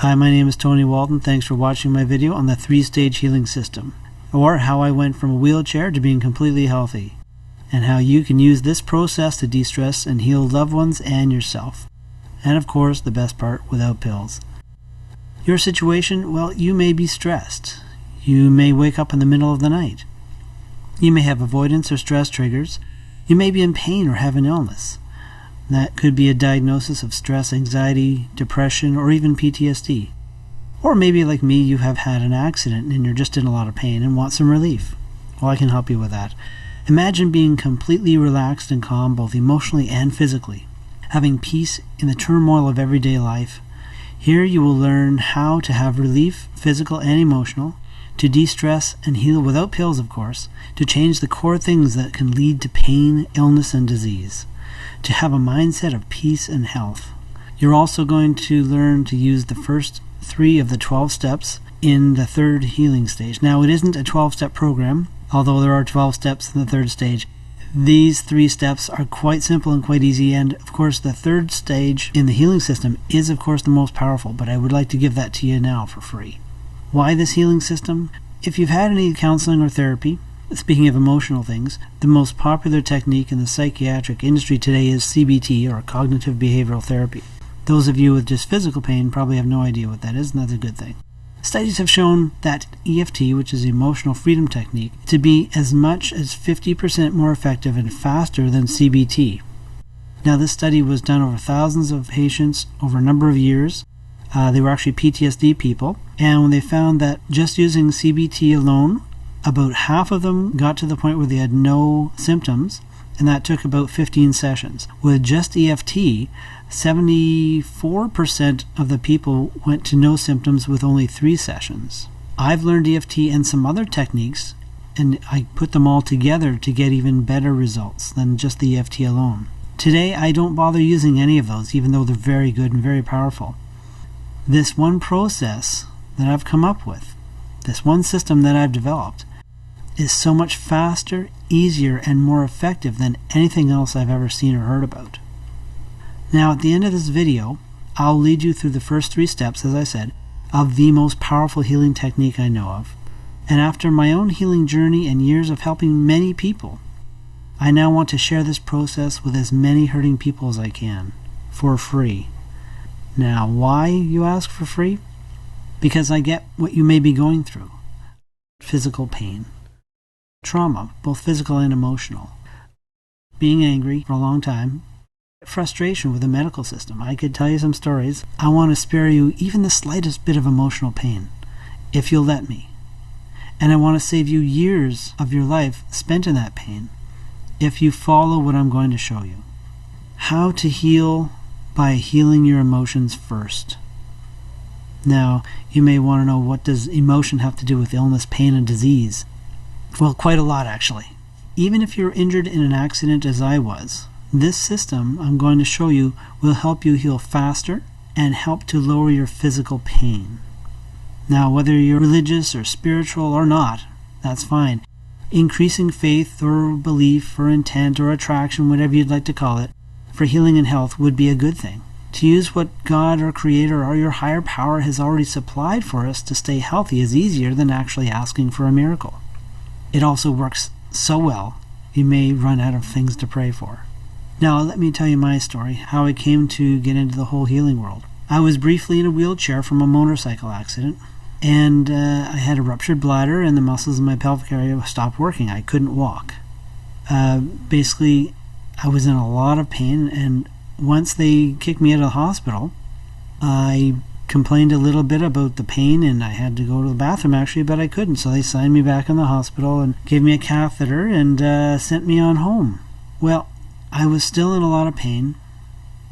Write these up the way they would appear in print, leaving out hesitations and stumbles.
Hi, my name is Tony Walton. Thanks for watching my video on the 3-stage healing system, or how I went from a wheelchair to being completely healthy, and how you can use this process to de-stress and heal loved ones and yourself. And of course, the best part, without pills. Your situation, well, you may be stressed. You may wake up in the middle of the night. You may have avoidance or stress triggers. You may be in pain or have an illness. That could be a diagnosis of stress, anxiety, depression, or even PTSD. Or maybe like me, you have had an accident and you're just in a lot of pain and want some relief. Well, I can help you with that. Imagine being completely relaxed and calm, both emotionally and physically. Having peace in the turmoil of everyday life. Here you will learn how to have relief, physical and emotional, to de-stress and heal without pills, of course, to change the core things that can lead to pain, illness, and disease, to have a mindset of peace and health. You're also going to learn to use the first 3 of the 12 steps in the 3rd healing stage. Now, it isn't a 12-step program, although there are 12 steps in the 3rd stage. These 3 steps are quite simple and quite easy, and of course the 3rd stage in the healing system is of course the most powerful, but I would like to give that to you now for free. Why this healing system? If you've had any counseling or therapy, speaking of emotional things, the most popular technique in the psychiatric industry today is CBT, or cognitive behavioral therapy. Those of you with just physical pain probably have no idea what that is, and that's a good thing. Studies have shown that EFT, which is the emotional freedom technique, to be as much as 50% more effective and faster than CBT. Now, this study was done over thousands of patients over a number of years. They were actually PTSD people, and when they found that just using CBT alone, about half of them got to the point where they had no symptoms, and that took about 15 sessions. With just EFT, 74% of the people went to no symptoms with only 3 sessions. I've learned EFT and some other techniques, and I put them all together to get even better results than just the EFT alone. Today, I don't bother using any of those, even though they're very good and very powerful. This one process that I've come up with, this one system that I've developed, is so much faster, easier, and more effective than anything else I've ever seen or heard about. Now, at the end of this video, I'll lead you through the first 3 steps, as I said, of the most powerful healing technique I know of. And after my own healing journey and years of helping many people, I now want to share this process with as many hurting people as I can, for free. Now, why, you ask, for free? Because I get what you may be going through. Physical pain. Trauma, both physical and emotional. Being angry for a long time. Frustration with the medical system. I could tell you some stories. I want to spare you even the slightest bit of emotional pain, if you'll let me. And I want to save you years of your life spent in that pain, if you follow what I'm going to show you. How to heal by healing your emotions first. Now, you may want to know, what does emotion have to do with illness, pain, and disease? Well, quite a lot, actually. Even if you're injured in an accident as I was, this system I'm going to show you will help you heal faster and help to lower your physical pain. Now, whether you're religious or spiritual or not, that's fine. Increasing faith or belief or intent or attraction, whatever you'd like to call it, for healing and health would be a good thing. To use what God or Creator or your higher power has already supplied for us to stay healthy is easier than actually asking for a miracle. It also works so well, you may run out of things to pray for. Now, let me tell you my story, how I came to get into the whole healing world. I was briefly in a wheelchair from a motorcycle accident, and I had a ruptured bladder and the muscles in my pelvic area stopped working. I couldn't walk. Basically, I was in a lot of pain, and once they kicked me out of the hospital, I complained a little bit about the pain, and I had to go to the bathroom actually, but I couldn't, so they signed me back in the hospital and gave me a catheter and sent me on home. Well, I was still in a lot of pain,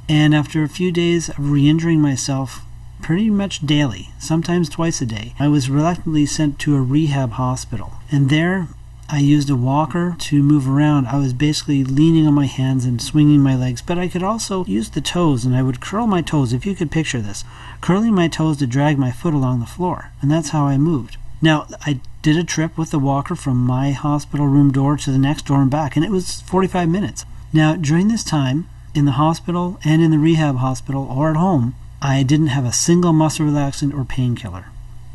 and after a few days of re-injuring myself pretty much daily, sometimes twice a day, I was reluctantly sent to a rehab hospital, and there I used a walker to move around. I was basically leaning on my hands and swinging my legs, but I could also use the toes, and I would curl my toes, if you could picture this, curling my toes to drag my foot along the floor, and that's how I moved. Now, I did a trip with the walker from my hospital room door to the next door and back, and it was 45 minutes. Now, during this time, in the hospital and in the rehab hospital or at home, I didn't have a single muscle relaxant or painkiller.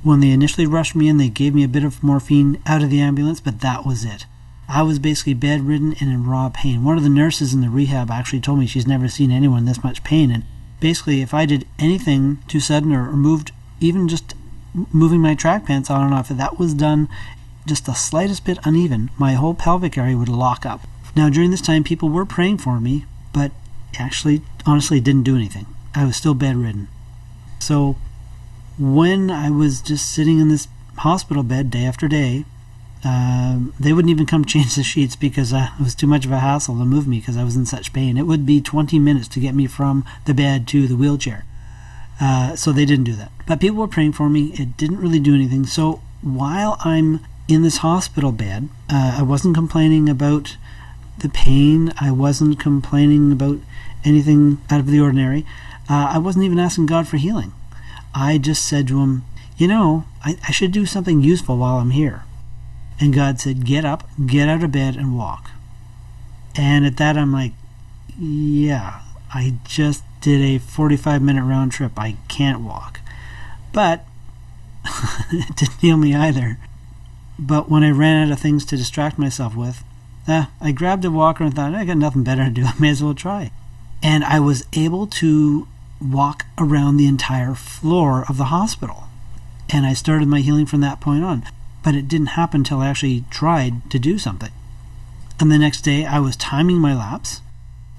When they initially rushed me in, they gave me a bit of morphine out of the ambulance, but that was it. I was basically bedridden and in raw pain. One of the nurses in the rehab actually told me she's never seen anyone in this much pain, and basically if I did anything too sudden or moved, even just moving my track pants on and off, if that was done just the slightest bit uneven, my whole pelvic area would lock up. Now during this time people were praying for me, but actually honestly didn't do anything. I was still bedridden. So when I was just sitting in this hospital bed day after day, they wouldn't even come change the sheets because it was too much of a hassle to move me because I was in such pain. It would be 20 minutes to get me from the bed to the wheelchair. So they didn't do that. But people were praying for me. It didn't really do anything. So while I'm in this hospital bed, I wasn't complaining about the pain. I wasn't complaining about anything out of the ordinary. I wasn't even asking God for healing. I just said to him, I should do something useful while I'm here. And God said, get up, get out of bed, and walk. And at that, I'm like, yeah, I just did a 45-minute round trip. I can't walk. But it didn't heal me either. But when I ran out of things to distract myself with, I grabbed a walker and thought, I got nothing better to do. I may as well try. And I was able to walk around the entire floor of the hospital. And I started my healing from that point on. But it didn't happen until I actually tried to do something. And the next day I was timing my laps,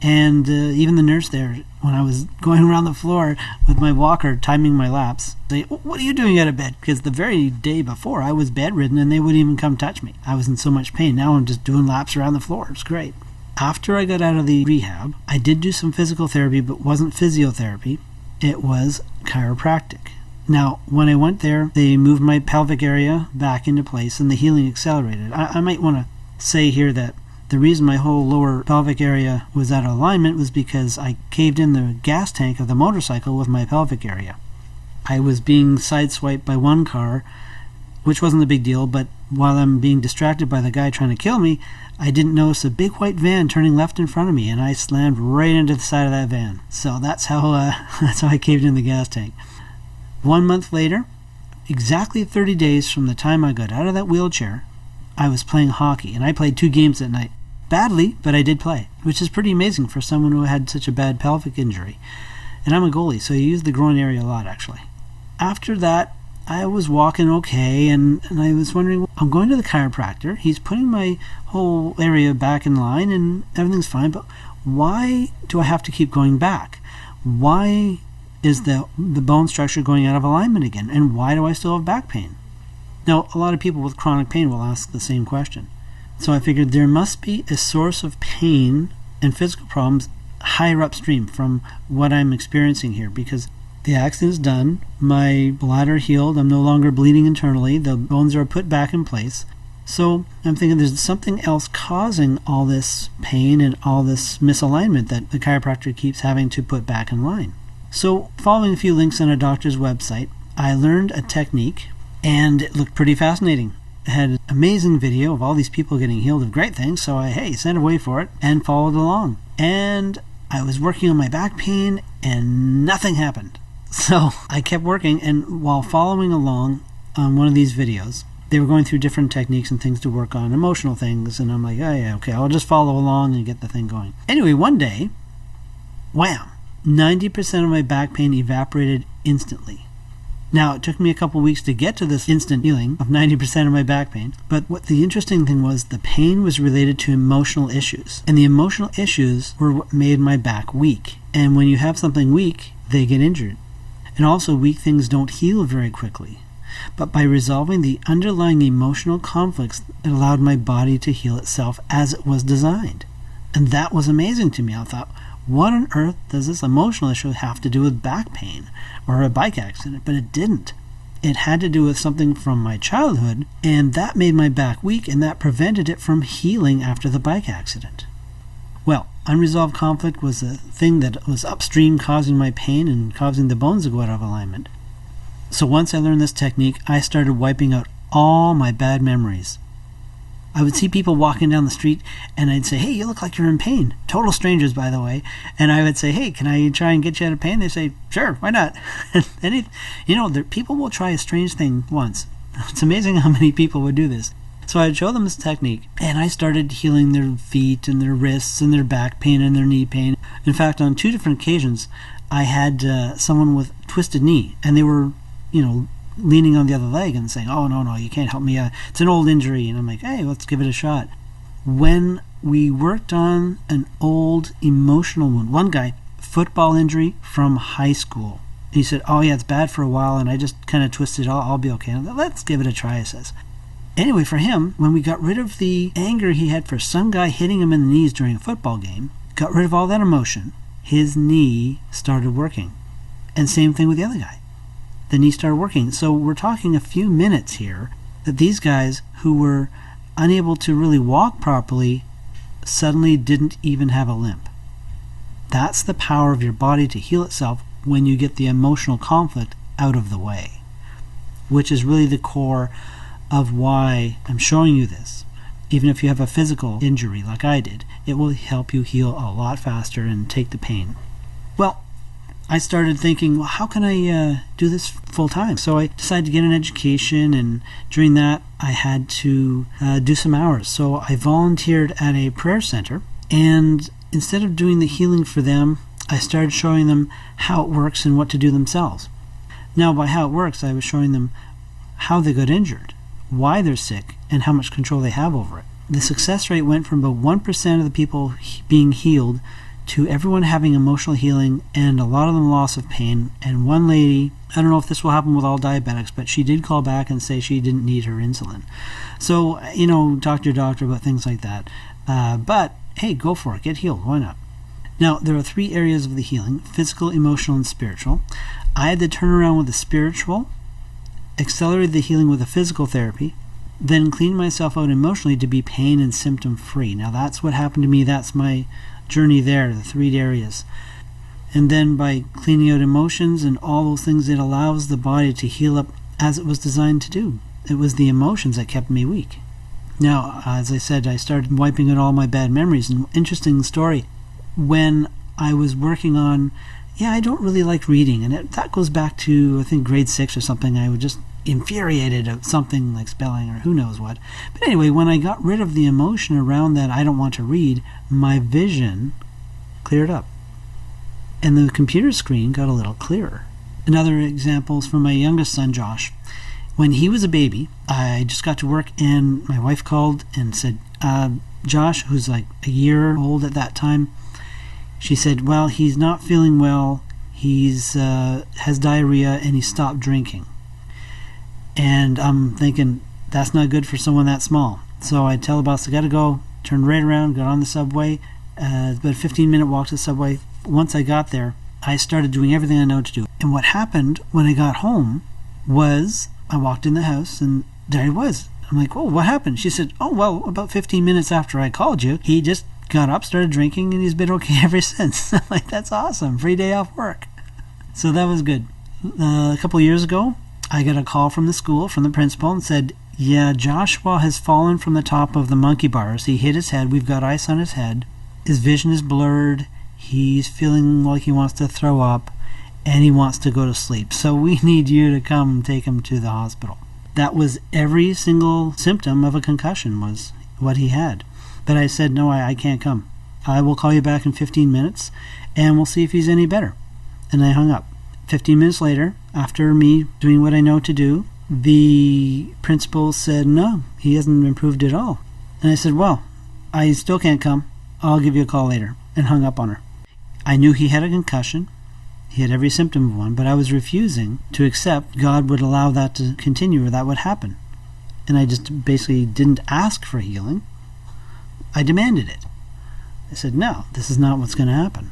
and even the nurse there, when I was going around the floor with my walker timing my laps, they, what are you doing out of bed? Because the very day before I was bedridden and they wouldn't even come touch me. I was in so much pain. Now I'm just doing laps around the floor. It's great. After I got out of the rehab, I did do some physical therapy, but wasn't physiotherapy. It was chiropractic. Now, when I went there, they moved my pelvic area back into place and the healing accelerated. I might want to say here that the reason my whole lower pelvic area was out of alignment was because I caved in the gas tank of the motorcycle with my pelvic area. I was being sideswiped by one car, which wasn't a big deal, but while I'm being distracted by the guy trying to kill me, I didn't notice a big white van turning left in front of me, and I slammed right into the side of that van. So that's how I caved in the gas tank. 1 month later, exactly 30 days from the time I got out of that wheelchair, I was playing hockey, and I played 2 games that night. Badly, but I did play, which is pretty amazing for someone who had such a bad pelvic injury. And I'm a goalie, so you use the groin area a lot, actually. After that, I was walking okay, and I was wondering, I'm going to the chiropractor. He's putting my whole area back in line, and everything's fine, but why do I have to keep going back? Why is the bone structure going out of alignment again, and why do I still have back pain? Now, a lot of people with chronic pain will ask the same question. So I figured there must be a source of pain and physical problems higher upstream from what I'm experiencing here, because the accident's done, my bladder healed, I'm no longer bleeding internally, the bones are put back in place. So I'm thinking there's something else causing all this pain and all this misalignment that the chiropractor keeps having to put back in line. So following a few links on a doctor's website, I learned a technique, and it looked pretty fascinating. It had an amazing video of all these people getting healed of great things, so I sent away for it and followed along. And I was working on my back pain, and nothing happened. So I kept working, and while following along on one of these videos, they were going through different techniques and things to work on, emotional things, and I'm like, oh yeah, okay, I'll just follow along and get the thing going. Anyway, one day, wham! 90% of my back pain evaporated instantly. Now, it took me a couple weeks to get to this instant healing of 90% of my back pain, but what the interesting thing was, the pain was related to emotional issues, and the emotional issues were what made my back weak. And when you have something weak, they get injured. And also, weak things don't heal very quickly. But by resolving the underlying emotional conflicts, it allowed my body to heal itself as it was designed. And that was amazing to me. I thought, what on earth does this emotional issue have to do with back pain or a bike accident? But it didn't. It had to do with something from my childhood, and that made my back weak, and that prevented it from healing after the bike accident. Well, unresolved conflict was a thing that was upstream causing my pain and causing the bones to go out of alignment. So once I learned this technique, I started wiping out all my bad memories. I would see people walking down the street, and I'd say, hey, you look like you're in pain. Total strangers, by the way. And I would say, hey, can I try and get you out of pain? They say, sure, why not? People will try a strange thing once. It's amazing how many people would do this. So I'd show them this technique, and I started healing their feet and their wrists and their back pain and their knee pain. In fact, on 2 different occasions, I had someone with twisted knee, and they were, leaning on the other leg and saying, oh, no, you can't help me. It's an old injury. And I'm like, hey, let's give it a shot. When we worked on an old emotional wound, one guy, football injury from high school. He said, oh, yeah, it's bad for a while, and I just kind of twisted it. I'll be okay. Like, let's give it a try, I says. Anyway, for him, when we got rid of the anger he had for some guy hitting him in the knees during a football game, got rid of all that emotion, his knee started working. And same thing with the other guy. The knee started working. So we're talking a few minutes here that these guys who were unable to really walk properly suddenly didn't even have a limp. That's the power of your body to heal itself when you get the emotional conflict out of the way, which is really the core of why I'm showing you this. Even if you have a physical injury like I did, it will help you heal a lot faster and take the pain. Well, I started thinking, well, how can I do this full time? So I decided to get an education, and during that I had to do some hours. So I volunteered at a prayer center, and instead of doing the healing for them, I started showing them how it works and what to do themselves. Now, by how it works, I was showing them how they got injured, why they're sick, and how much control they have over it. The success rate went from about 1% of the people being healed to everyone having emotional healing, and a lot of them loss of pain. And one lady, I don't know if this will happen with all diabetics, but she did call back and say she didn't need her insulin. So, talk to your doctor about things like that. But, hey, go for it. Get healed. Why not? Now, there are 3 areas of the healing: physical, emotional, and spiritual. I had to turn around with the spiritual, accelerated the healing with the physical therapy, then clean myself out emotionally to be pain and symptom free. Now that's what happened to me. That's my journey there, the 3 areas. And then by cleaning out emotions and all those things, it allows the body to heal up as it was designed to do. It was the emotions that kept me weak. Now, as I said, I started wiping out all my bad memories. And interesting story, when I was working on, I don't really like reading, and that goes back to, I think, grade 6 or something. I was just infuriated at something like spelling or who knows what. But anyway, when I got rid of the emotion around that I don't want to read, my vision cleared up. And the computer screen got a little clearer. Another example is from my youngest son, Josh. When he was a baby, I just got to work, and my wife called and said, Josh, who's like a year old at that time, she said, well, he's not feeling well, he's has diarrhea, and he stopped drinking. And I'm thinking, that's not good for someone that small. So I tell the boss, I gotta go, turned right around, got on the subway, about a 15-minute walk to the subway. Once I got there, I started doing everything I know to do. And what happened when I got home was I walked in the house, and there he was. I'm like, oh, what happened? She said, oh, well, about 15 minutes after I called you, he just got up, started drinking, and he's been okay ever since. I'm like, that's awesome. Free day off work. So that was good. A couple of years ago, I got a call from the school, from the principal, and said, yeah, Joshua has fallen from the top of the monkey bars. He hit his head. We've got ice on his head. His vision is blurred. He's feeling like he wants to throw up, and he wants to go to sleep. So we need you to come take him to the hospital. That was every single symptom of a concussion was what he had. But I said, no, I can't come. I will call you back in 15 minutes, and we'll see if he's any better. And I hung up. 15 minutes later, after me doing what I know to do, the principal said, no, he hasn't improved at all. And I said, well, I still can't come. I'll give you a call later, and hung up on her. I knew he had a concussion. He had every symptom of one, but I was refusing to accept God would allow that to continue or that would happen. And I just basically didn't ask for healing. I demanded it. I said, no, this is not what's going to happen.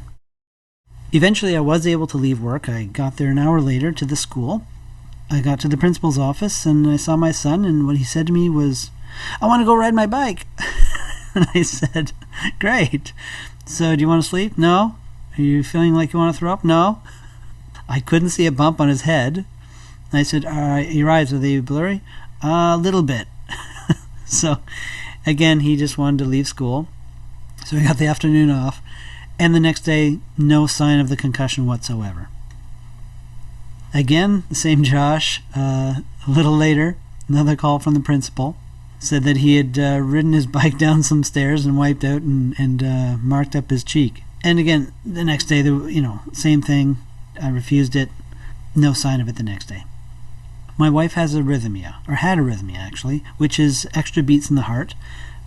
Eventually, I was able to leave work. I got there an hour later to the school. I got to the principal's office, and I saw my son, and what he said to me was, I want to go ride my bike. And I said, great. So do you want to sleep? No. Are you feeling like you want to throw up? No. I couldn't see a bump on his head. I said, your eyes, are they blurry? A little bit. So Again, he just wanted to leave school, so he got the afternoon off, and the next day, no sign of the concussion whatsoever. Again, the same Josh, a little later, another call from the principal, said that he had ridden his bike down some stairs and wiped out and marked up his cheek. And again, the next day, same thing. I refused it. No sign of it the next day. My wife has arrhythmia, or had arrhythmia actually, which is extra beats in the heart.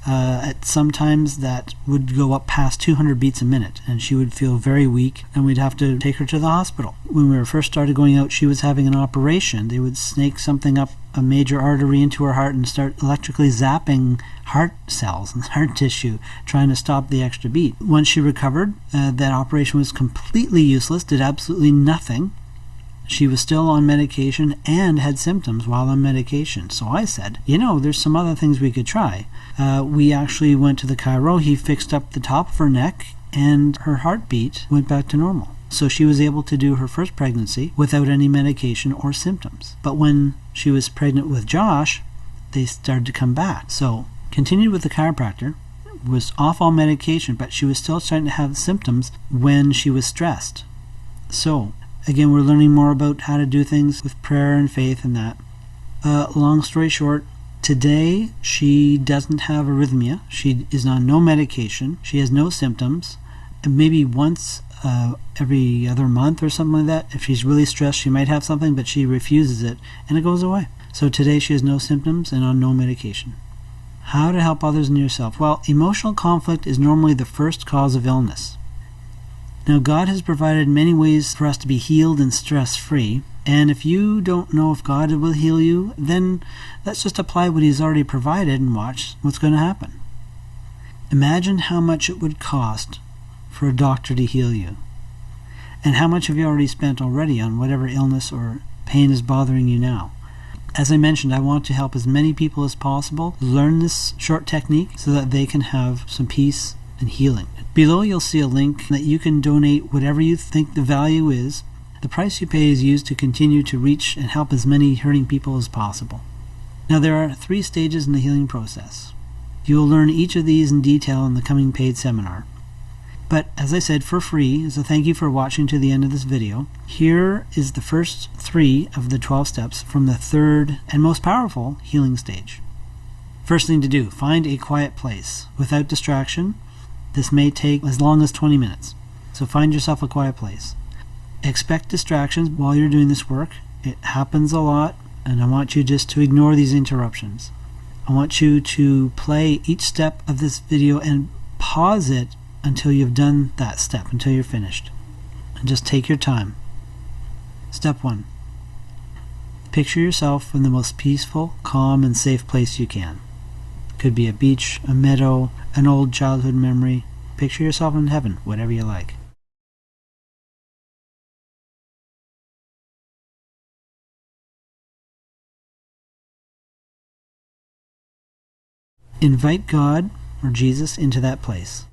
At sometimes that would go up past 200 beats a minute, and she would feel very weak, and we'd have to take her to the hospital. When we were first started going out, she was having an operation. They would snake something up a major artery into her heart and start electrically zapping heart cells and heart tissue, trying to stop the extra beat. Once she recovered, that operation was completely useless, did absolutely nothing. She was still on medication and had symptoms while on medication. So I said, there's some other things we could try. We actually went to the chiro. He fixed up the top of her neck, and her heartbeat went back to normal. So she was able to do her first pregnancy without any medication or symptoms. But when she was pregnant with Josh, they started to come back. So continued with the chiropractor, was off all medication, but she was still starting to have symptoms when she was stressed. So again, we're learning more about how to do things with prayer and faith and that. Long story short, today she doesn't have arrhythmia. She is on no medication. She has no symptoms. And maybe once every other month or something like that, if she's really stressed, she might have something, but she refuses it, and it goes away. So today she has no symptoms and on no medication. How to help others and yourself? Well, emotional conflict is normally the first cause of illness. Now, God has provided many ways for us to be healed and stress-free, and if you don't know if God will heal you, then let's just apply what He's already provided and watch what's going to happen. Imagine how much it would cost for a doctor to heal you, and how much have you already spent already on whatever illness or pain is bothering you now. As I mentioned, I want to help as many people as possible learn this short technique so that they can have some peace and healing. Below you'll see a link that you can donate whatever you think the value is. The price you pay is used to continue to reach and help as many hurting people as possible. Now there are 3 stages in the healing process. You will learn each of these in detail in the coming paid seminar. But as I said, for free, as a thank you for watching to the end of this video, here is the first 3 of the 12 steps from the 3rd and most powerful healing stage. First thing to do, find a quiet place without distraction. This may take as long as 20 minutes, so find yourself a quiet place. Expect distractions while you're doing this work. It happens a lot, and I want you just to ignore these interruptions. I want you to play each step of this video and pause it until you've done that step, until you're finished. And just take your time. Step 1. Picture yourself in the most peaceful, calm, and safe place you can. Could be a beach, a meadow, an old childhood memory. Picture yourself in heaven, whatever you like. Invite God or Jesus into that place.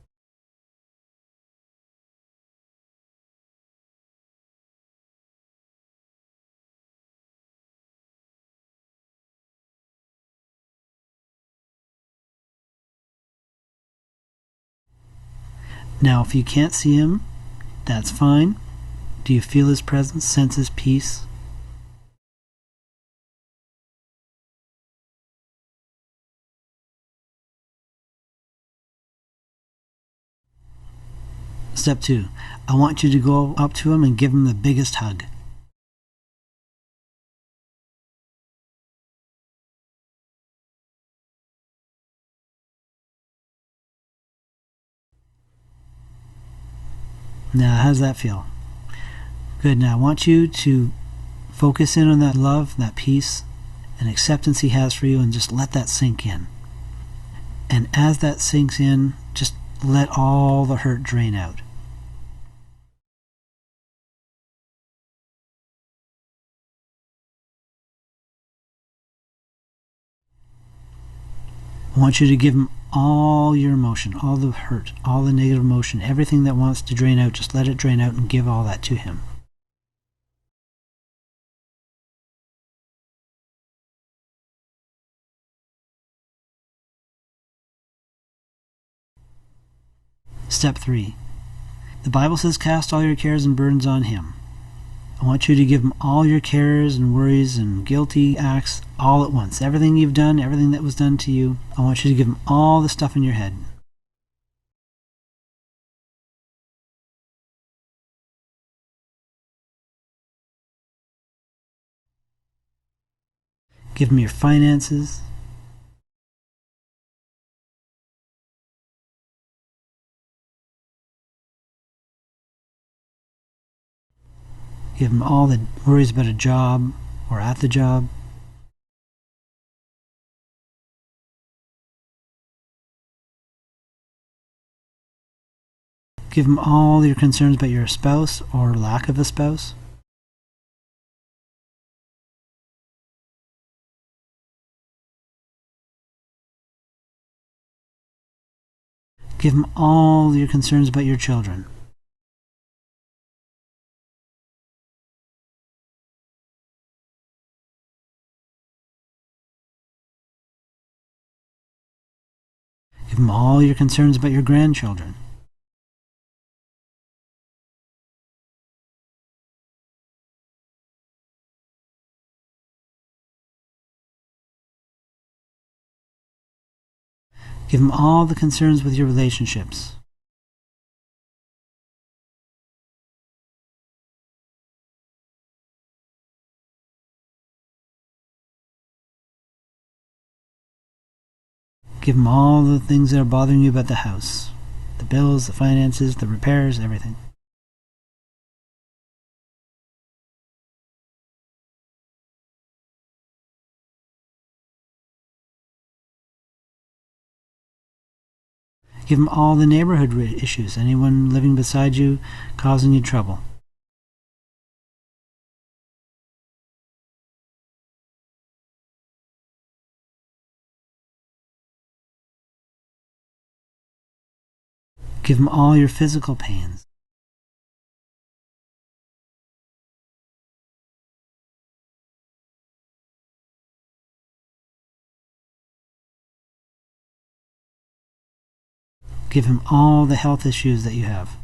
Now, if you can't see Him, that's fine. Do you feel His presence, sense His peace? Step 2. I want you to go up to Him and give Him the biggest hug. Now, how does that feel? Good. Now, I want you to focus in on that love, that peace, and acceptance He has for you, and just let that sink in. And as that sinks in, just let all the hurt drain out. I want you to give Him all your emotion, all the hurt, all the negative emotion, everything that wants to drain out, just let it drain out and give all that to Him. Step 3. The Bible says cast all your cares and burdens on Him. I want you to give Him all your cares and worries and guilty acts all at once. Everything you've done, everything that was done to you, I want you to give Him all the stuff in your head. Give Him your finances. Give Him all the worries about a job or at the job. Give Him all your concerns about your spouse or lack of a spouse. Give Him all your concerns about your children. Give Him all your concerns about your grandchildren. Give Him all the concerns with your relationships. Give Him all the things that are bothering you about the house. The bills, the finances, the repairs, everything. Give Him all the neighborhood issues, anyone living beside you causing you trouble. Give Him all your physical pains. Give Him all the health issues that you have.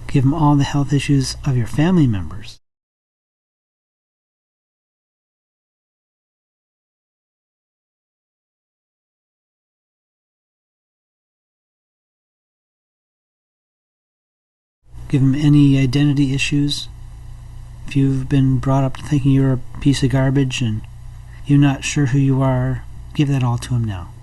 Give Him all the health issues of your family members. Give Him any identity issues. If you've been brought up thinking you're a piece of garbage and you're not sure who you are, give that all to Him now.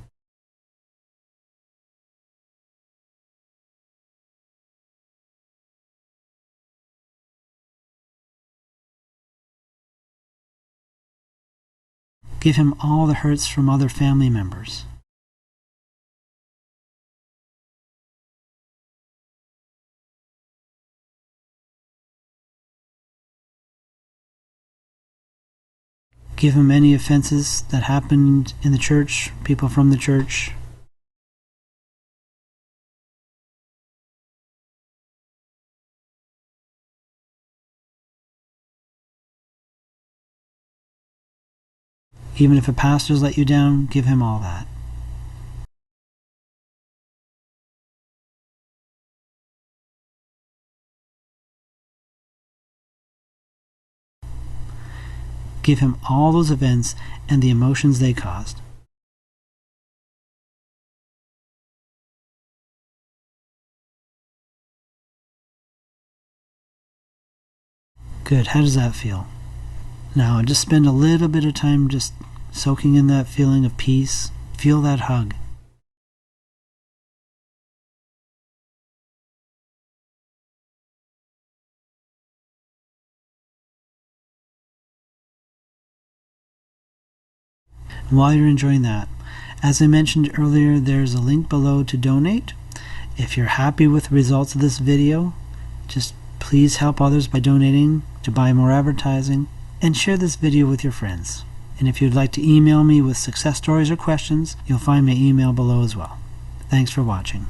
Give Him all the hurts from other family members. Give Him any offenses that happened in the church, people from the church. Even if a pastor's let you down, give him all that. Give Him all those events and the emotions they caused. Good. How does that feel? Now, just spend a little bit of time just soaking in that feeling of peace. Feel that hug. And while you're enjoying that, as I mentioned earlier, there's a link below to donate. If you're happy with the results of this video, just please help others by donating to buy more advertising, and share this video with your friends. And if you'd like to email me with success stories or questions, you'll find my email below as well. Thanks for watching.